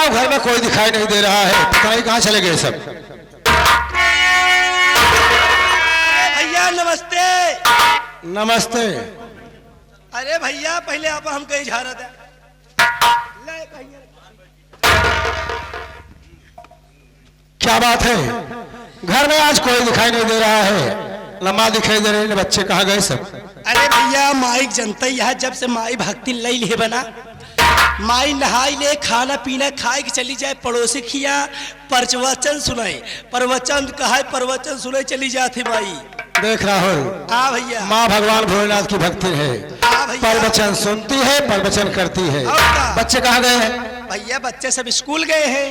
हूँ घर में कोई दिखाई नहीं दे रहा है, पता नहीं कहाँ चले गए सब। भैया नमस्ते। नमस्ते। अरे भैया पहले आप हम कहीं झारा था। क्या बात है, घर में आज कोई दिखाई नहीं दे रहा है, लम्बा दिखाई दे रहे हैं, बच्चे कहाँ गए सब? अरे भैया माइक जनता यहाँ जब से माई भक्ति लई ले बना, माई नहाई ले खाना पीना खाए के चली जाए, पड़ोसी खिया प्रवचन सुनाए, प्रवचन कहा प्रवचन सुनाए चली जाती माई। देख राहुल, हाँ भैया, माँ भगवान भोलेनाथ की भक्ति है, प्रवचन सुनती है, प्रवचन करती है। बच्चे कहाँ गए हैं? भैया बच्चे सब स्कूल गए हैं।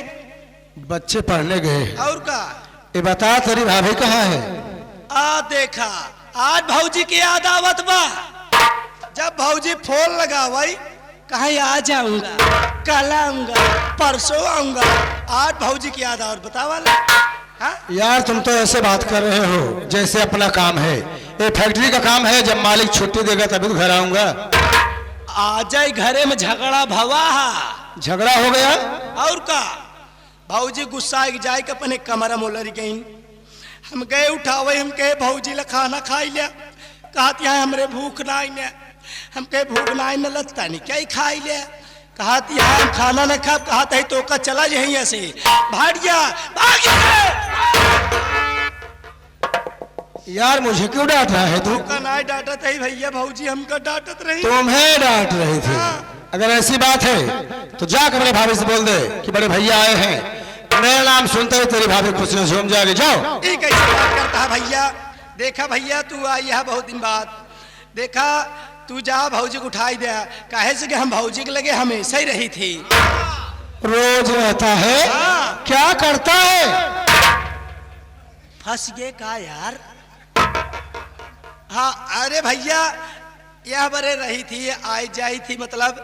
बच्चे पढ़ने गए। और का ये बता तेरी भाभी कहाँ है? देखा आज भौजी की याद आवत बा, जब भौजी फोन लगावाई कहा आ जाऊंगा, कल आऊंगा, परसों आऊंगा, आज भौजी की याद और बता वाला। हाँ? यार तुम तो ऐसे बात कर रहे हो जैसे अपना काम है, ये फैक्ट्री का काम है, जब मालिक छुट्टी देगा तभी तो घर आऊंगा। आ जाए घरे में झगड़ा भवा, झगड़ा हो गया और का भौजी गुस्सा जाए के अपने कमरा मोलरी गई, हम गए उठावे, हम कहे भौजी ला खाना खाई लिया, कहती है हमरे भूख नहीं ने, हम कहे भूख नहीं न लगता नहीं क्या खाई लिया, कहती है हम खाना न खा, कहता है तो का चला जाए ऐसे भाड़िया यार मुझे क्यों डांट रहा है तू? का नहीं डांटत है भैया, भौजी हमका डांटत रही, तुम्हें डांट रही थी। अगर ऐसी बात है तो जाकर मेरे भाभी से बोल दे कि बड़े भैया आए हैं, मेरा नाम सुनते हुए तेरी भाभी खुशी से झूम जाएगी। जाओ। ठीक है, बात करता है भैया। देखा भैया तू आई है बहुत दिन बाद, देखा तू जा भौजी को उठाई दे, काहे से कि हम भौजी के लगे हमेशा ही रही थी। रोज रहता है। हाँ। क्या करता है? फंस गए का यार? हाँ अरे भैया यह बरे रही थी, आई जाई थी, मतलब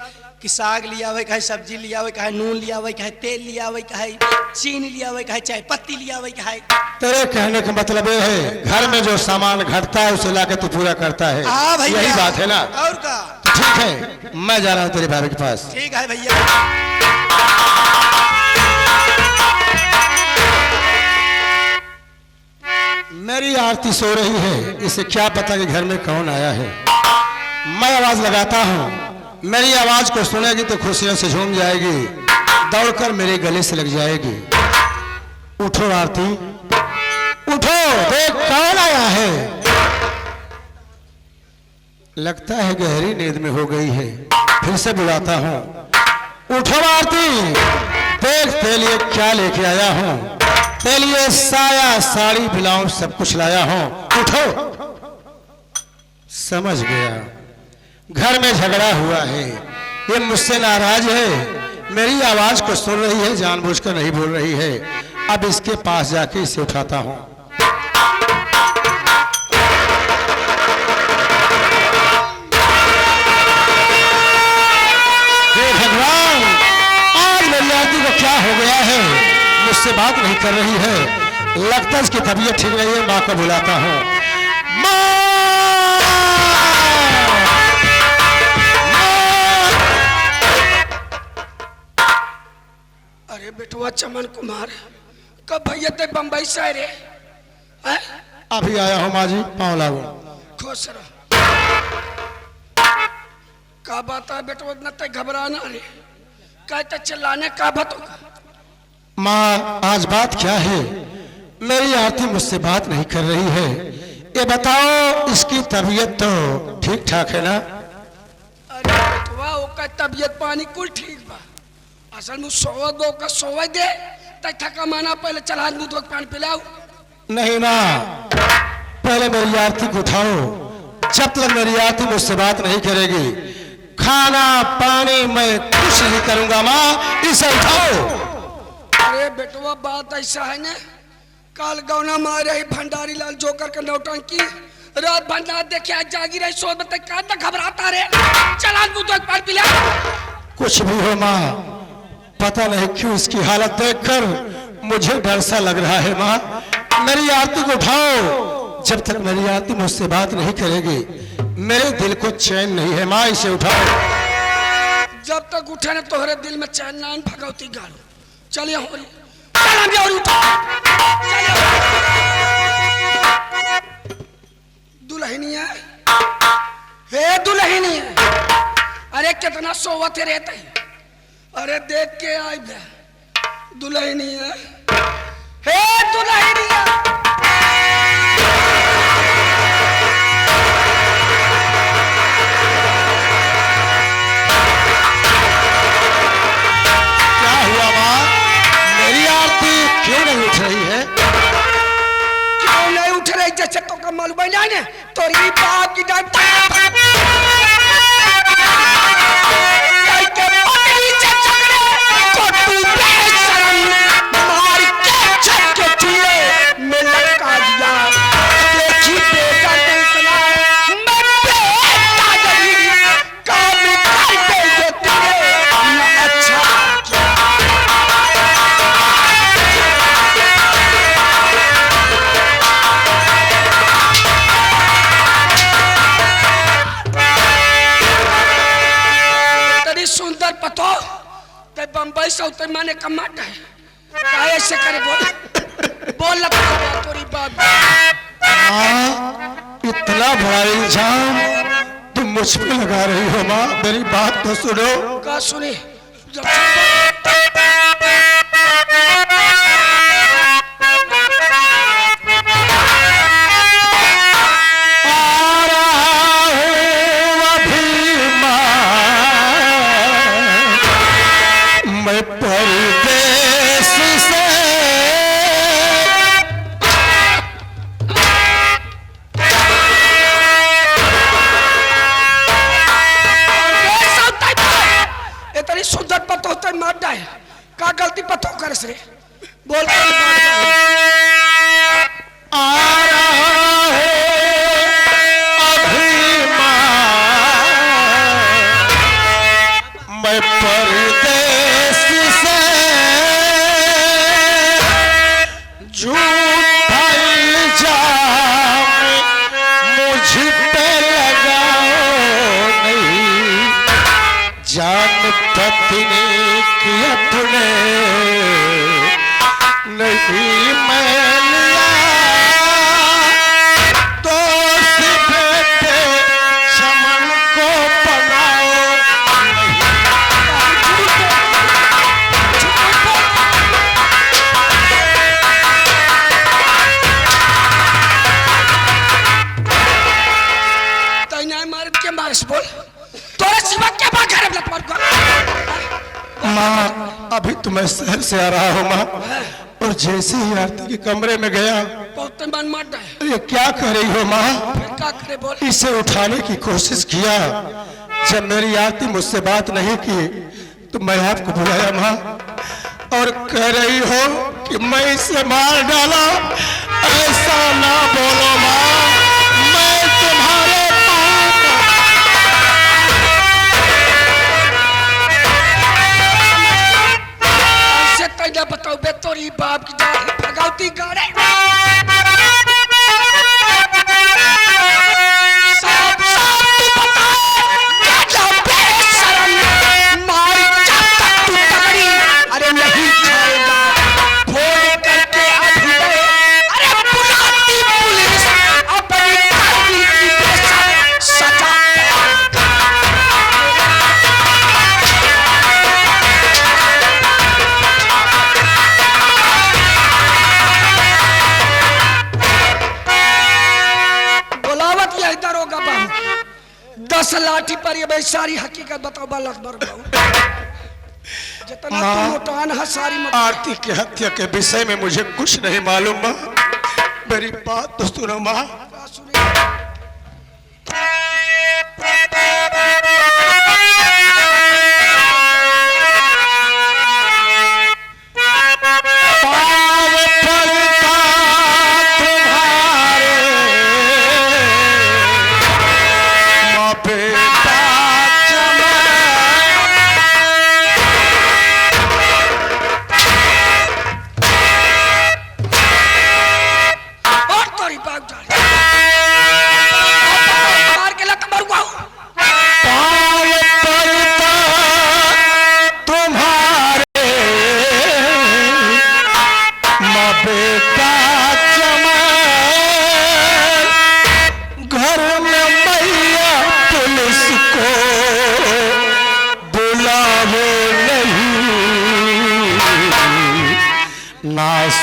कि साग लिया हुआ, कहे सब्जी लिया हुआ, कहे नून लिया हुआ, कहे तेल लिया हुआ, कहे चीनी लिया हुआ, कहे चाय पत्ती लिया हुआ, कहे। तेरे कहने का मतलब ये है घर में जो सामान घटता है उसे लाके तू पूरा करता है। हाँ भैया, यही बात है ना? और का तो ठीक है, मैं जा रहा हूँ तेरी भाभी के पास। ठीक है भैया। मेरी आरती सो रही है, इसे क्या पता कि घर में कौन आया है। मैं आवाज लगाता हूँ, मेरी आवाज को सुनेगी तो खुशियों से झूम जाएगी, दौड़कर मेरे गले से लग जाएगी। उठो आरती, उठो, देख कौन आया है। लगता है गहरी नींद में हो गई है, फिर से बुलाता हूँ। उठो आरती, देख तेरे लिए क्या लेके आया हूँ, तेरे लिए साया साड़ी ब्लाउज सब कुछ लाया हूँ। उठो। समझ गया घर में झगड़ा हुआ है, ये मुझसे नाराज है, मेरी आवाज को सुन रही है, जानबूझकर नहीं बोल रही है। अब इसके पास जाके इसे उठाता हूं। हे भगवान, आज मेरी आरती को क्या हो गया है, मुझसे बात नहीं कर रही है, लगता है इसकी तबीयत ठीक नहीं है। माँ को बुलाता हूँ। अरे बेटुआ चमन कुमार कब भैया ते बम्बई से रे? अभी आया हूँ माँ जी, पाँव लागू। खुश रहो। का बात है बेटुआ, इतना ते घबराना रे, कहते चिल्लाने का बात? माँ आज बात क्या है, मेरी आरती मुझसे बात नहीं कर रही है, ये बताओ इसकी तबीयत तो ठीक ठाक है ना? अरे बेटुआ ओका तबीयत पानी कुल ठीक बा, असल में सोवा दो का सोवा दे तथा का माना पहले चला दूध वक्त पानी पिलाओ। नहीं माँ, पहले मेरी आरती को उठाओ, जब तक मेरी आरती मुझसे बात नहीं करेगी खाना पानी मैं कुछ नहीं करूंगा। माँ इसे उठाओ। अरे बेटुआ बात ऐसा है ना, काल गौना मारे भंडारी लाल जोकर का नौटंकी, रात भंडार देखे आज जागी रही, सोच में तक घबराता रे, चला दूध वक्त पानी पिलाओ। कुछ भी हो माँ, पता नहीं क्यों इसकी हालत देखकर मुझे डर सा लग रहा है। माँ मेरी आरती को उठाओ, जब तक मेरी आरती मुझसे बात नहीं करेगी मेरे दिल को चैन नहीं है। माँ इसे उठाओ। जब तक उठे न तोहरे दिल में चैन ना भगवती गाड़ू, चलिए हो रही चल हम और उठा चलिए दुल्हनिया हे दुल्हनिया अरे कितना सोवत रहते हैं अरे देख के आई बे दुल्हनिया हे दुल्हनिया क्या हुआ माँ? मेरी आरती क्यों नहीं उठ रही है? क्यों नहीं उठ रही जैसे तो का मालूम है ना तोरी बाप की डांट बम्बई से उतर माने कमाट है ऐसे करे बोल बोल लगता तोरी बाप माँ, इतना बड़ा इल्जाम तुम मुझ पे लगा रही हो माँ, मेरी बात तो सुनो। का सुनी मैं परदेश से इतनी सुंदर पतो होता है मार जाए का गलती पतो कर से बोल आ रहा है अभिमान मैं परदेश से झूठा इल्जाम मुझ पे लगाओ नहीं, जान पत्नी की अपने नहीं मैं लिया तो सिर्फ चमन को बनाओ बोल तोरे सिवा क्या बात करे लत मार माँ, अभी तो मैं शहर से आ रहा हूँ माँ, और जैसे ही आरती के कमरे में गया बहुत मन मार है ये क्या कर रही हो माँ? क्या करे बोल इसे उठाने की कोशिश किया, जब मेरी आरती मुझसे बात नहीं की तो मैं आपको बुलाया माँ, और कह रही हो कि मैं इसे मार डाला। ऐसा ना बोलो माँ, मैं तुम्हारे ऐसे बताओ बे तोरी बाप की भगवती गाड़े अरे नहीं खाएगा फोन करके अभी अरे बुलाती पुलिस अपनी की सजा बुलावत यह दरोगा बाबू 10 लाठी पर ये भाई सारी हकीकत बताओ बालक बाबू जितना तुम उठान है सारी आरती की हत्या के विषय में मुझे कुछ नहीं मालूम माँ, मेरी बात तो सुनो माँ।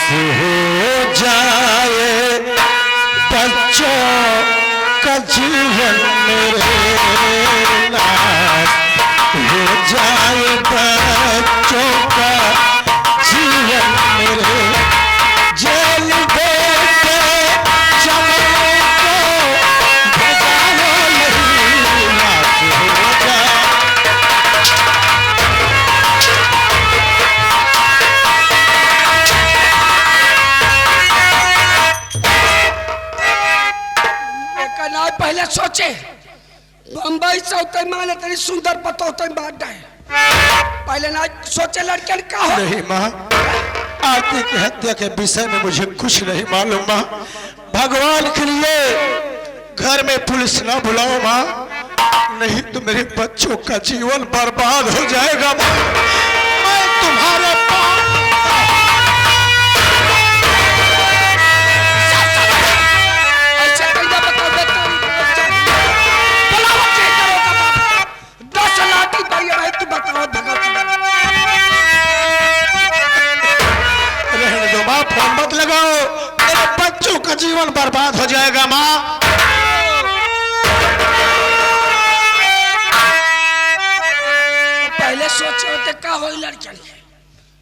हो जाए बच्चों का जीवन मेरे नाश हो जाए बच्चों का जीवन मेरे जेल दे के चमन को भगाओ नहीं नाश हो जाए। ना पहले सोचे बम्बई से उतर माने तेरी सुंदर पतो तो बात है पहले ना सोचे लड़के का हो नहीं माँ, आरती की हत्या के विषय में मुझे कुछ नहीं मालूम माँ। भगवान के लिए घर में पुलिस ना बुलाओ माँ, नहीं तो मेरे बच्चों का जीवन बर्बाद हो जाएगा माँ। मैं तुम्हारे फोन मत लगाओ, मेरे बच्चों का जीवन बर्बाद हो जाएगा माँ। पहले सोचे होते का हो लड़कियां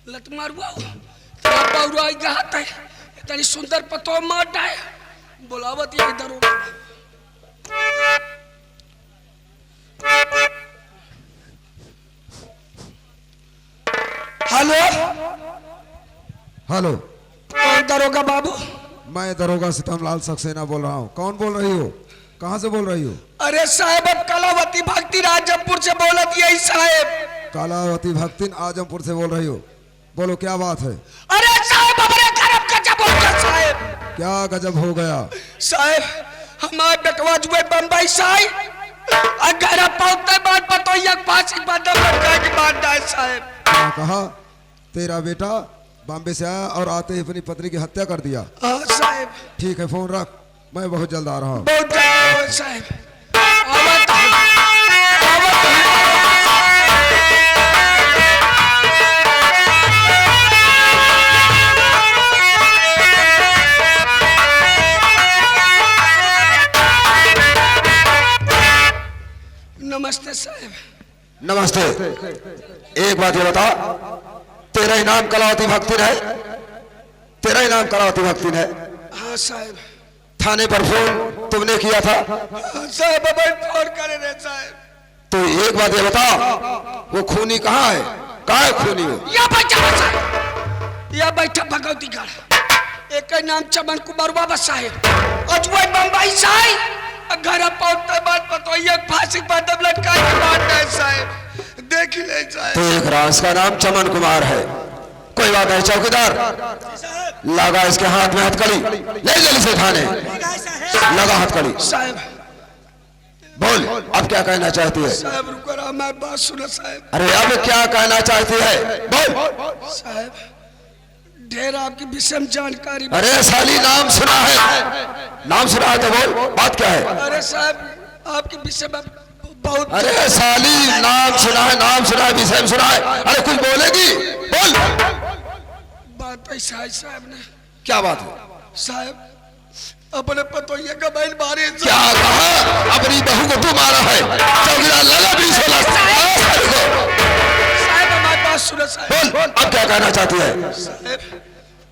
लत मारुआ बाउरुआ गहत है तेरी सुंदर पतो मार डाय बुलावत ये इधर हेलो हेलो, कौन दरोगा बाबू? मैं दरोगा सितमलाल सक्सेना बोल रहा हूँ। कौन बोल रही हो? कहाँ से बोल रही हो? अरे साहब अब कलावती भक्ति राजमपुर से बोलत यही साहब। कलावती भक्तिन आजमपुर से बोल रही हो, बोलो क्या बात है? अरे साहब हमारे गजब गजब हो गया साहब। क्या गजब हो गया? साहब हमारे बेटवा जुए बम्बई साहब अगर पहुंचते बात पतो ये फांसी बदल लटका के बात डाल साहब। क्या कहा? तेरा बेटा बॉम्बे से आया और आते ही अपनी पत्नी की हत्या कर दिया? हाँ साहब। ठीक है, फोन रख, मैं बहुत जल्द आ रहा हूँ। बहुत जल्द साहब। नमस्ते साहब। नमस्ते। एक बात ये बता, तेरा ही नाम कलावती भक्तिन है? तेरा ही नाम कलावती भक्तिन है? हाँ साहब। थाने पर फोन तुमने किया था? हाँ साहब अभी फोन करे रहे साहब। तो एक बात ये बता, वो खूनी कहाँ है? कहाँ है खूनी वो? या बैठा साहब, या बैठा भगवती गढ़। एक नाम चमन कुमार बाबा साहब अजवाई बम्बई साहब घर पहुंचते बात पतो ये फांसी पर दब लटका के बात है साहब। देख ले साहब। तो एक राज का नाम चमन कुमार है। कोई बात नहीं चौकीदार, लगा इसके हाथ में हथकड़ी, ले जल्दी से थाने। लगा हथकड़ी। साहब बोल, अब क्या कहना चाहती है? साहब रुको रहा, मैं बात सुनो साहब। अरे अब क्या कहना चाहती है? बोल। साहब ढेर आपकी विषम जानकारी। अरे साली नाम सुना है, नाम सुना है तो बोल, बात क्या है? अरे साहब आपके विषय में बहुत। अरे साली नाम सुना है, नाम सुना है, विषय में सुना है, अरे कुछ बोलेगी? बोल। बात ऐसा है साहब ने। क्या बात है? साहब अपने पतोइया का बैल मारे। क्या कहा? अपनी बहू को तू मारा है? चौकीदार लगा 20 साहब हमारी बात सुनो साहब। बोल, अब क्या कहना चाहती है? साहब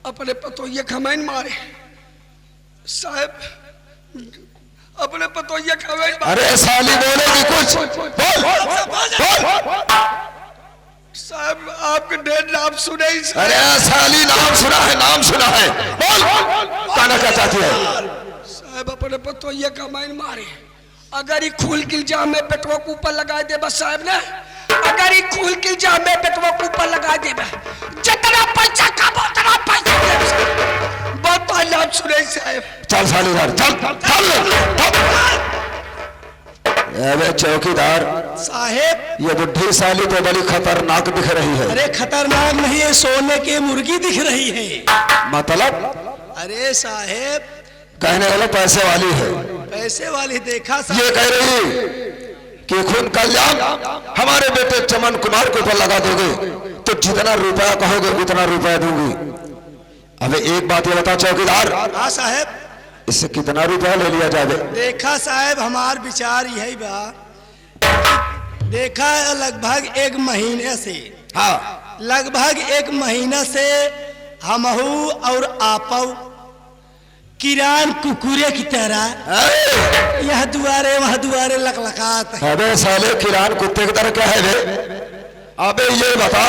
अपने पतोइया खमैन मारे साहब, अपने पतोइया खमैन। अरे साली बोलेगी कुछ? बोल। साहब आपके ढेर नाम सुने ही साहब। अरे साली नाम सुना है, नाम सुना है, बोल। कहना क्या चाहती है? साहब अपने पतोइया खमैन मारे। अगर ये खूल किल जा में पेटवा को ऊपर लगा दे बस साहब ने, अगर ये खूल किल जा में पेटवा को ऊपर लगा दे जितना पैसा कमा उतना पैसा दे। बहुत नाम सुने साहब। चल साली घर, चल। अबे चौकीदार साहेब ये बुढ़ी साली तो बड़ी खतरनाक दिख रही है। अरे खतरनाक नहीं है, सोने की मुर्गी दिख रही है। मतलब? अरे साहेब कहने वाला पैसे वाली है। पैसे वाली देखा ये कह रही कि खून का इल्जाम हमारे बेटे चमन कुमार के ऊपर लगा दोगे तो जितना रुपया कहोगे उतना रुपया दूंगी। अबे एक बात ये बता चौकीदार, हाँ साहब। इससे कितना रुपया ले लिया जाए? देखा साहब, हमार विचार यही बा, देखा लगभग 1 महीने से, हाँ, लगभग 1 महीना से हमहू और आपऊ किरान कुकुरे की तरह यह दुआरे वह दुआरे लकलकात है। अबे साले किरान कुत्ते की तरह क्या है बे? अबे ये बता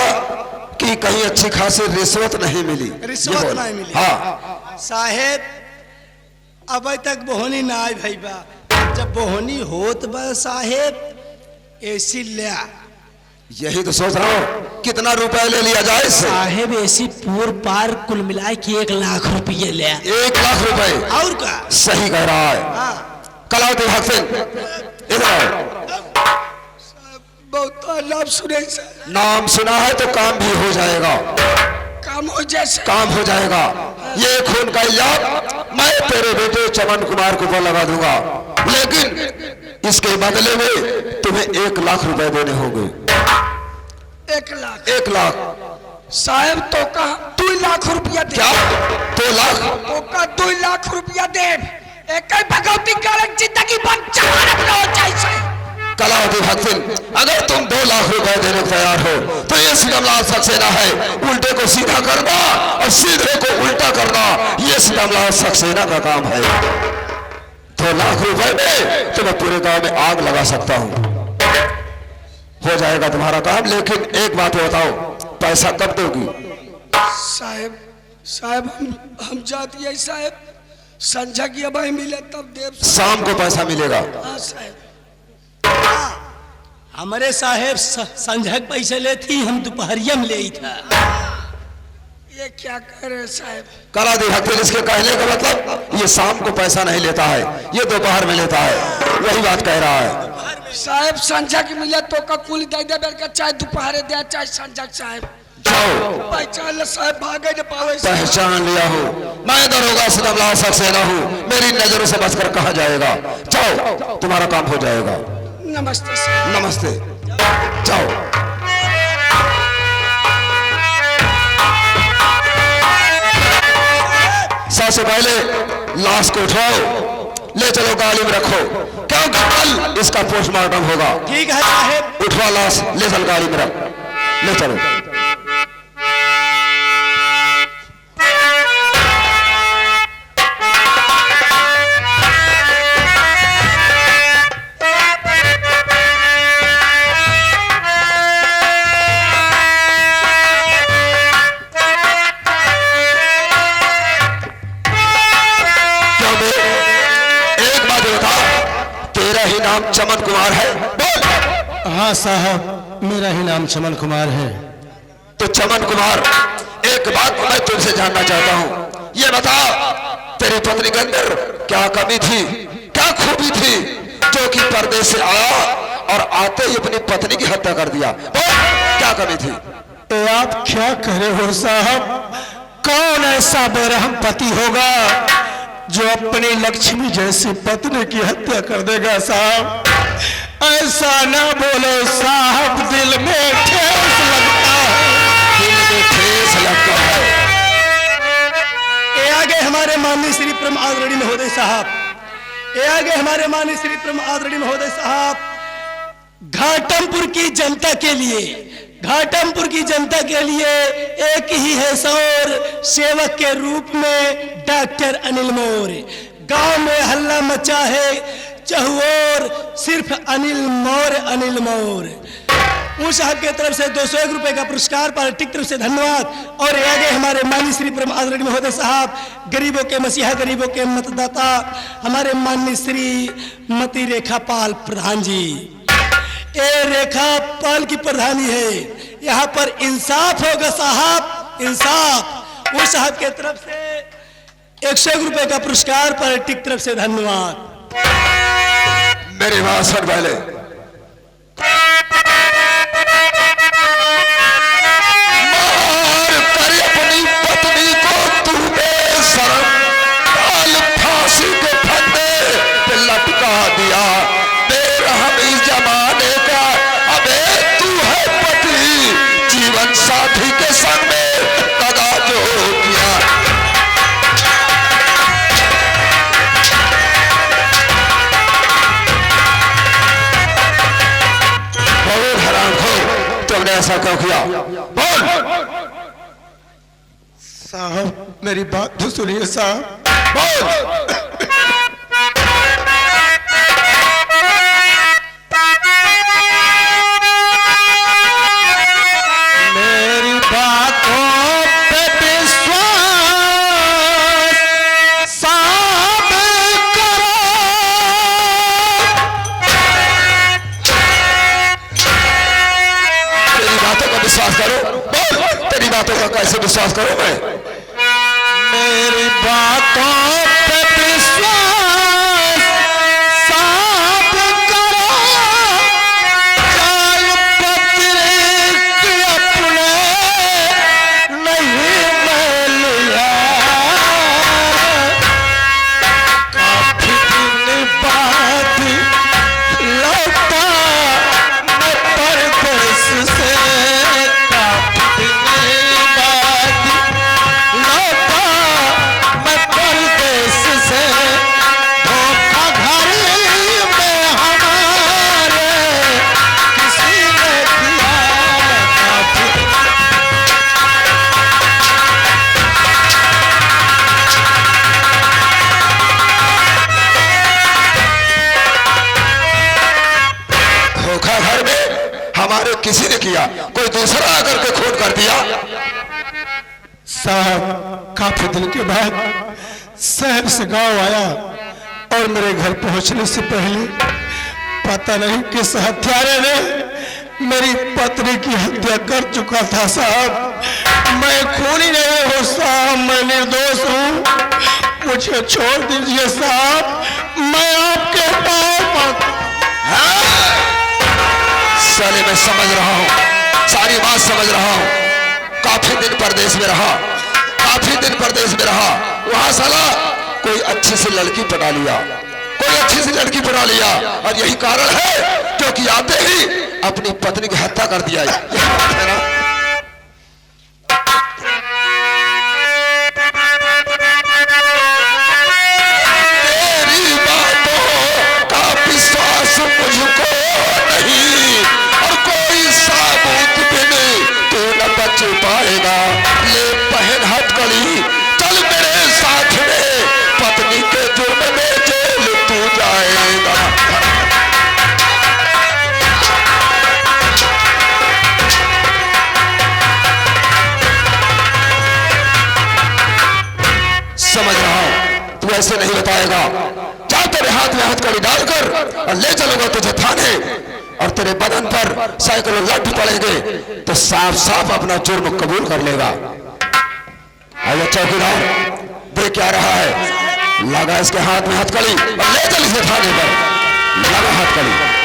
कि कहीं अच्छी खासी रिश्वत नहीं मिली? रिश्वत नहीं मिली? हाँ साहेब, अब तक बोहनी ना आई भाई बा, जब बोहनी होत बा साहेब ऐसी लिया। यही तो सोच रहा हूँ, कितना रुपया ले लिया जाए इससे? साहेब ऐसी पूर पार कुल मिलाए कि 1 लाख रुपये ले। 1 लाख रुपए? और का? सही कह रहा है। हाँ। कलावती भक्तिन इधर आओ। बहुत नाम सुने से। नाम सुना है तो काम भी हो जाएगा। काम हो जैसे? काम हो जाएगा। ये खून का इल्जाम मैं तेरे बेटे चमन कुमार को ऊपर लगा दूंगा, लेकिन इसके बदले में तुम्हें 1 लाख रुपए देने होंगे। 1 लाख? 1 लाख साहब तो का 2 लाख रुपया दे। क्या? 2 लाख? तो का 2 लाख रुपया दे। एक भगवती कारण जिंदगी बन चाहिए। कलावती भक्तिन, अगर तुम 2 लाख रुपए देने को तैयार हो तो ये सिकमलाल सक्सेना है, उल्टे को सीधा करना और सीधे को उल्टा करना, ये सिकमलाल सक्सेना का काम है। 2 लाख रुपए में तो मैं पूरे गांव में आग लगा सकता हूँ। हो जाएगा तुम्हारा काम, लेकिन एक बात बताओ, पैसा कब दोगी? साहब साहब हम जाती है साहब, संझा की अब मिले तब देव। शाम को पैसा मिलेगा? हाँ साहब। हमारे साहेब संझक पैसे लेती, हम दोपहरिया में ले था। ये क्या कर रहे साहब? कला दी भक्ति, इसके कहने का मतलब ये शाम को पैसा नहीं लेता है, ये दोपहर में लेता है। वही बात कह रहा है। साहब संझा की मिले तो का कुल दे दे बेल का, चाहे दोपहर दे चाहे संझा। साहब जाओ। पहचान साहब, भागे न पावे। पहचान लिया हूँ, मैं दरोगा सिकमलाल सक्सेना हूँ, मेरी नजरों से बचकर कहा जाएगा। जाओ, तुम्हारा काम हो जाएगा। नमस्ते साहब। नमस्ते, जाओ। सबसे पहले लाश को उठाओ, ले चलो गाड़ी में रखो, क्योंकि कल इसका पोस्टमार्टम होगा। ठीक है साहेब। उठवा लाश, ले चल गाड़ी में रख, ले चलो। चमन कुमार है? बोल। हाँ साहब, मेरा ही नाम चमन कुमार है। तो चमन कुमार, एक बात मैं तुमसे जानना चाहता हूँ, ये बता तेरी पत्नी के अंदर क्या कमी थी, क्या खूबी थी जो कि परदेश से आया और आते ही अपनी पत्नी की हत्या कर दिया? बोल, क्या कमी थी? तो आप क्या कह रहे हो साहब? कौन ऐसा बेरहम पति होगा जो अपनी लक्ष्मी जैसी पत्नी की हत्या कर देगा? साहब ऐसा ना बोलो साहब, दिल में ठेस लगता है। दिल में ठेस लगता है। ये आगे हमारे माननीय श्री परम आदरणीय महोदय साहब, ये आगे हमारे माननीय श्री परम आदरणीय महोदय साहब, घाटमपुर की जनता के लिए, घाटमपुर की जनता के लिए एक ही है सौर, सेवक के रूप में डॉक्टर अनिल मोर। गांव में हल्ला मचा है चहुओर, सिर्फ अनिल मोर, अनिल मोर। उन साहब के तरफ से 201 रुपए का पुरस्कार, पार्टिक तरफ से धन्यवाद। और आगे हमारे माननीय श्री परम आदरणीय महोदय साहब, गरीबों के मसीहा, गरीबों के मतदाता, हमारे माननीय श्री मती रेखा पाल प्रधान जी। ये रेखा पाल की प्रधानी है, यहाँ पर इंसाफ होगा साहब, इंसाफ। उस साहब के तरफ से 101 रुपए का पुरस्कार, पार्टिक तरफ से धन्यवाद। मेरे भाषण पहले मार कर अपनी पत्नी को तूने शर्म डाल फांसी के फंदे पे लटका दिया। बेरहम इस जमाने का, अबे तू है पति, जीवन साथी के संग में दगा जो किया। तुमने ऐसा क्यों किया? बोल। साहब मेरी बात तो सुनिए साहब। बोल। मेरी बातों पे विश्वास साहब करो। तेरी बातों का विश्वास करो। बोल, तेरी बातों का कैसे विश्वास करो मैं? मेरी बातों पे विश्वास साहब करो। जाल पत्रिक अपने नहीं मैं लिया। काफी दिन बाद लौटा मैं परदेस से। काफी दिन बाद लौटा मैं परदेस से। धोखा घर में हमारे किसी ने दिया। काफी धोखा घर में हमारे किसी ने किया, कोई दूसरा आकर के खून कर दिया। साहब काफी दिन के बाद शहर से गांव आया और मेरे घर पहुंचने से पहले पता नहीं किस हत्यारे ने मेरी पत्नी की हत्या कर चुका था। साहब मैं खूनी नहीं हूँ साहब, मैं निर्दोष हूँ। मुझे छोड़ दीजिए साहब, मैं आपके पाँव पड़ता। साले मैं समझ रहा हूँ, सारी बात समझ रहा हूँ। काफी दिन परदेश में रहा, काफी दिन परदेश में रहा। वहां साला कोई अच्छी सी लड़की पटा लिया, कोई अच्छी सी लड़की पटा लिया, और यही कारण है क्योंकि आते ही अपनी पत्नी की हत्या कर दिया। यही बात है ना? तेरी बातों का विश्वास मुझको नहीं, और कोई साबुत बिन तू न बच पाएगा। ले पहन हथकड़ी, चल मेरे साथ में, पत्नी के जुर्म में जेल तू जाएगा। समझ रहा हूं तू ऐसे नहीं बताएगा। जा तेरे हाथ में हथकड़ी डालकर और ले चलूंगा तुझे थाने, और तेरे बदन पर सैकड़ों लड्डू पड़ेंगे तो साफ साफ अपना जुर्म कबूल कर लेगा। आइए चौकीदार, देख क्या रहा है? लगा इसके हाथ में हथकड़ी और ले चल इसे थाने पर। लगा हथकड़ी।